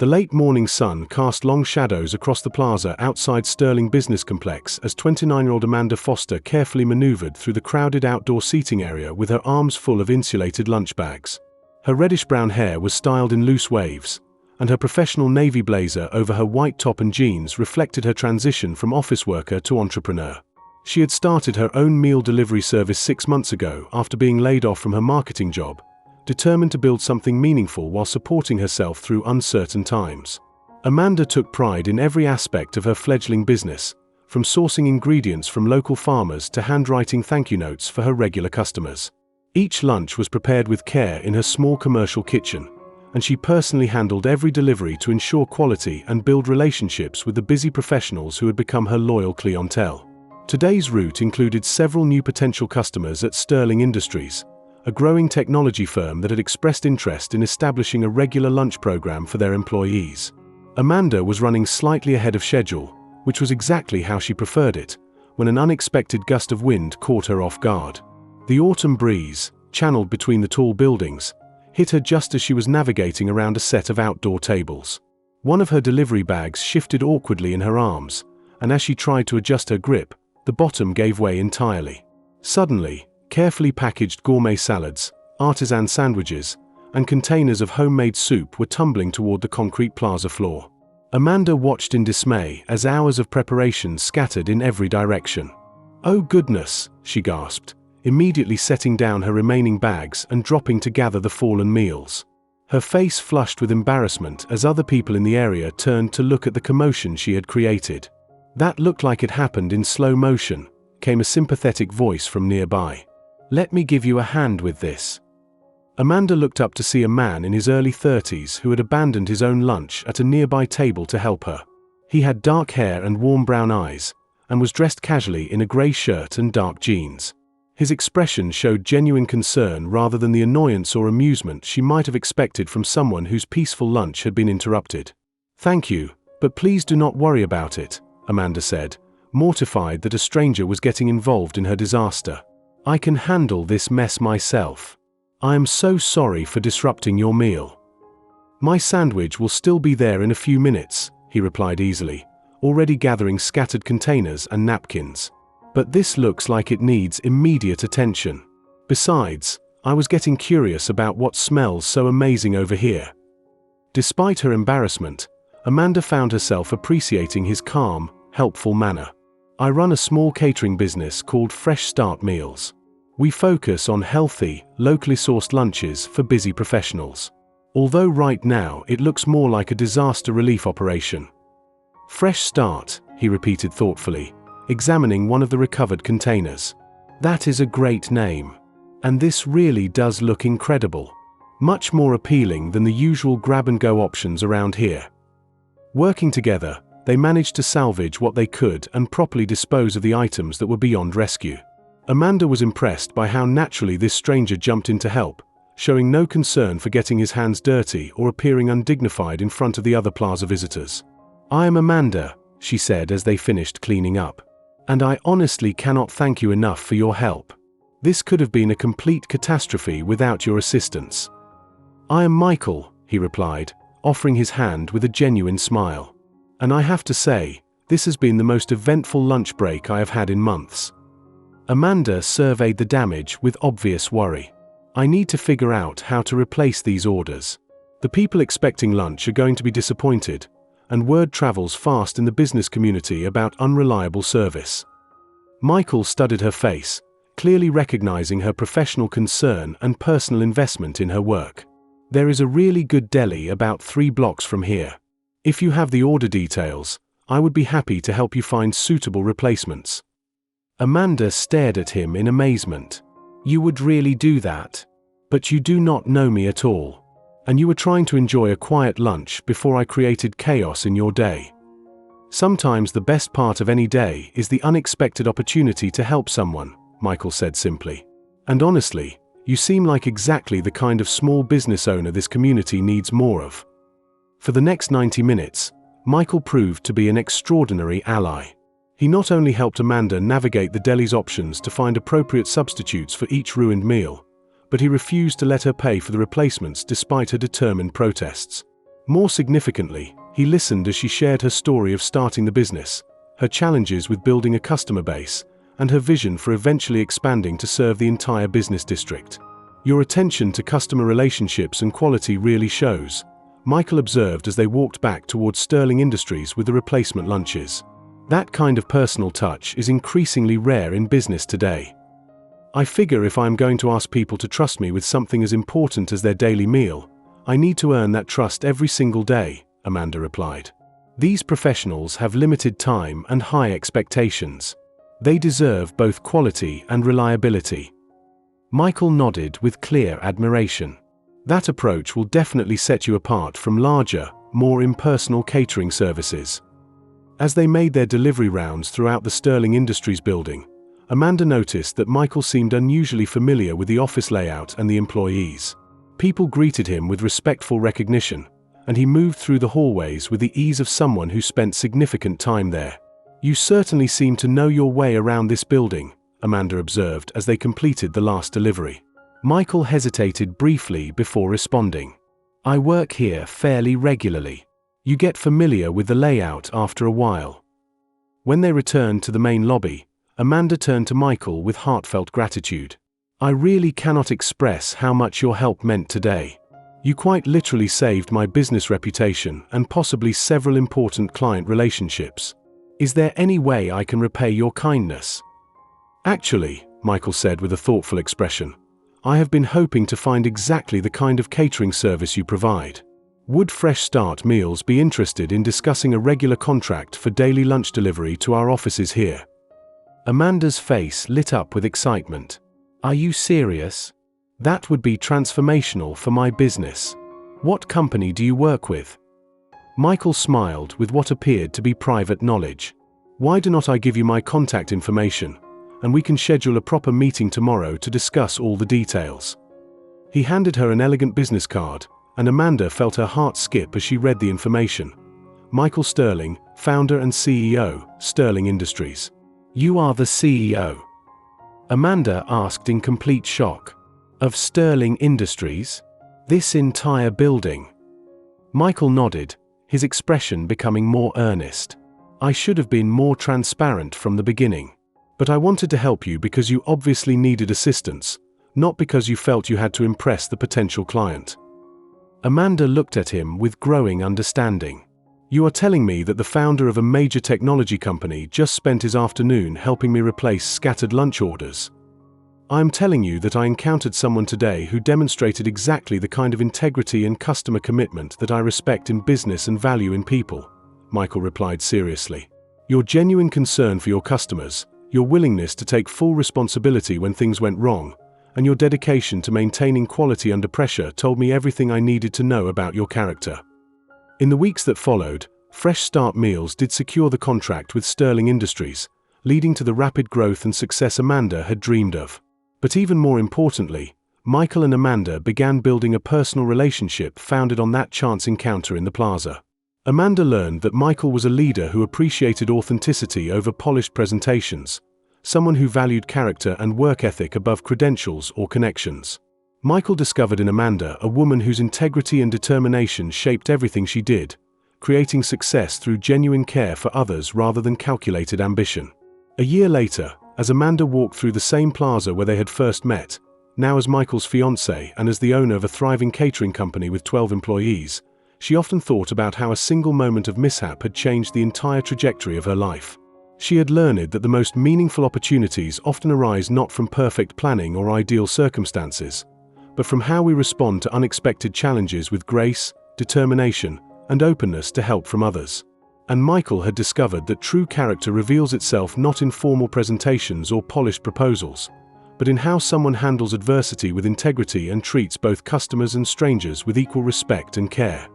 The late morning sun cast long shadows across the plaza outside Sterling Business Complex as 29-year-old Amanda Foster carefully maneuvered through the crowded outdoor seating area with her arms full of insulated lunch bags. Her reddish-brown hair was styled in loose waves, and her professional navy blazer over her white top and jeans reflected her transition from office worker to entrepreneur. She had started her own meal delivery service 6 months ago after being laid off from her marketing job, determined to build something meaningful while supporting herself through uncertain times. Amanda took pride in every aspect of her fledgling business, from sourcing ingredients from local farmers to handwriting thank you notes for her regular customers. Each lunch was prepared with care in her small commercial kitchen, and she personally handled every delivery to ensure quality and build relationships with the busy professionals who had become her loyal clientele. Today's route included several new potential customers at Sterling Industries, a growing technology firm that had expressed interest in establishing a regular lunch program for their employees. Amanda was running slightly ahead of schedule, which was exactly how she preferred it, when an unexpected gust of wind caught her off guard. The autumn breeze, channeled between the tall buildings, hit her just as she was navigating around a set of outdoor tables. One of her delivery bags shifted awkwardly in her arms, and as she tried to adjust her grip, the bottom gave way entirely. Suddenly, carefully packaged gourmet salads, artisan sandwiches, and containers of homemade soup were tumbling toward the concrete plaza floor. Amanda watched in dismay as hours of preparation scattered in every direction. "Oh goodness," she gasped, immediately setting down her remaining bags and dropping to gather the fallen meals. Her face flushed with embarrassment as other people in the area turned to look at the commotion she had created. "That looked like it happened in slow motion," came a sympathetic voice from nearby. "Let me give you a hand with this." Amanda looked up to see a man in his early 30s who had abandoned his own lunch at a nearby table to help her. He had dark hair and warm brown eyes, and was dressed casually in a grey shirt and dark jeans. His expression showed genuine concern rather than the annoyance or amusement she might have expected from someone whose peaceful lunch had been interrupted. "Thank you, but please do not worry about it," Amanda said, mortified that a stranger was getting involved in her disaster. "I can handle this mess myself. I am so sorry for disrupting your meal." "My sandwich will still be there in a few minutes," he replied easily, already gathering scattered containers and napkins. "But this looks like it needs immediate attention. Besides, I was getting curious about what smells so amazing over here." Despite her embarrassment, Amanda found herself appreciating his calm, helpful manner. "I run a small catering business called Fresh Start Meals. We focus on healthy, locally sourced lunches for busy professionals. Although right now it looks more like a disaster relief operation." "Fresh Start," he repeated thoughtfully, examining one of the recovered containers. "That is a great name. And this really does look incredible. Much more appealing than the usual grab-and-go options around here." Working together, they managed to salvage what they could and properly dispose of the items that were beyond rescue. Amanda was impressed by how naturally this stranger jumped in to help, showing no concern for getting his hands dirty or appearing undignified in front of the other plaza visitors. "I am Amanda," she said as they finished cleaning up. "And I honestly cannot thank you enough for your help. This could have been a complete catastrophe without your assistance." "I am Michael," he replied, offering his hand with a genuine smile. "And I have to say, this has been the most eventful lunch break I have had in months." Amanda surveyed the damage with obvious worry. "I need to figure out how to replace these orders. The people expecting lunch are going to be disappointed, and word travels fast in the business community about unreliable service." Michael studied her face, clearly recognizing her professional concern and personal investment in her work. "There is a really good deli about 3 blocks from here. If you have the order details, I would be happy to help you find suitable replacements." Amanda stared at him in amazement. "You would really do that? But you do not know me at all. And you were trying to enjoy a quiet lunch before I created chaos in your day." "Sometimes the best part of any day is the unexpected opportunity to help someone," Michael said simply. "And honestly, you seem like exactly the kind of small business owner this community needs more of." For the next 90 minutes, Michael proved to be an extraordinary ally. He not only helped Amanda navigate the deli's options to find appropriate substitutes for each ruined meal, but he refused to let her pay for the replacements despite her determined protests. More significantly, he listened as she shared her story of starting the business, her challenges with building a customer base, and her vision for eventually expanding to serve the entire business district. "Your attention to customer relationships and quality really shows," Michael observed as they walked back towards Sterling Industries with the replacement lunches. "That kind of personal touch is increasingly rare in business today. I figure if I'm going to ask people to trust me with something as important as their daily meal, I need to earn that trust every single day," Amanda replied. "These professionals have limited time and high expectations. They deserve both quality and reliability." Michael nodded with clear admiration. "That approach will definitely set you apart from larger, more impersonal catering services." As they made their delivery rounds throughout the Sterling Industries building, Amanda noticed that Michael seemed unusually familiar with the office layout and the employees. People greeted him with respectful recognition, and he moved through the hallways with the ease of someone who spent significant time there. "You certainly seem to know your way around this building," Amanda observed as they completed the last delivery. Michael hesitated briefly before responding. "I work here fairly regularly. You get familiar with the layout after a while." When they returned to the main lobby, Amanda turned to Michael with heartfelt gratitude. "I really cannot express how much your help meant today. You quite literally saved my business reputation and possibly several important client relationships. Is there any way I can repay your kindness?" "Actually," Michael said with a thoughtful expression, "I have been hoping to find exactly the kind of catering service you provide. Would Fresh Start Meals be interested in discussing a regular contract for daily lunch delivery to our offices here?" Amanda's face lit up with excitement. "Are you serious? That would be transformational for my business. What company do you work with?" Michael smiled with what appeared to be private knowledge. "Why do not I give you my contact information, and we can schedule a proper meeting tomorrow to discuss all the details." He handed her an elegant business card, and Amanda felt her heart skip as she read the information. "Michael Sterling, founder and CEO, Sterling Industries." "You are the CEO?" Amanda asked in complete shock. "Of Sterling Industries? This entire building?" Michael nodded, his expression becoming more earnest. "I should have been more transparent from the beginning. But I wanted to help you because you obviously needed assistance, not because you felt you had to impress the potential client." Amanda looked at him with growing understanding. "You are telling me that the founder of a major technology company just spent his afternoon helping me replace scattered lunch orders? I am telling you that I encountered someone today who demonstrated exactly the kind of integrity and customer commitment that I respect in business and value in people," Michael replied seriously. "Your genuine concern for your customers, your willingness to take full responsibility when things went wrong, and your dedication to maintaining quality under pressure told me everything I needed to know about your character." In the weeks that followed, Fresh Start Meals did secure the contract with Sterling Industries, leading to the rapid growth and success Amanda had dreamed of. But even more importantly, Michael and Amanda began building a personal relationship founded on that chance encounter in the plaza. Amanda learned that Michael was a leader who appreciated authenticity over polished presentations, someone who valued character and work ethic above credentials or connections. Michael discovered in Amanda a woman whose integrity and determination shaped everything she did, creating success through genuine care for others rather than calculated ambition. A year later, as Amanda walked through the same plaza where they had first met, now as Michael's fiancée and as the owner of a thriving catering company with 12 employees, she often thought about how a single moment of mishap had changed the entire trajectory of her life. She had learned that the most meaningful opportunities often arise not from perfect planning or ideal circumstances, but from how we respond to unexpected challenges with grace, determination, and openness to help from others. And Michael had discovered that true character reveals itself not in formal presentations or polished proposals, but in how someone handles adversity with integrity and treats both customers and strangers with equal respect and care.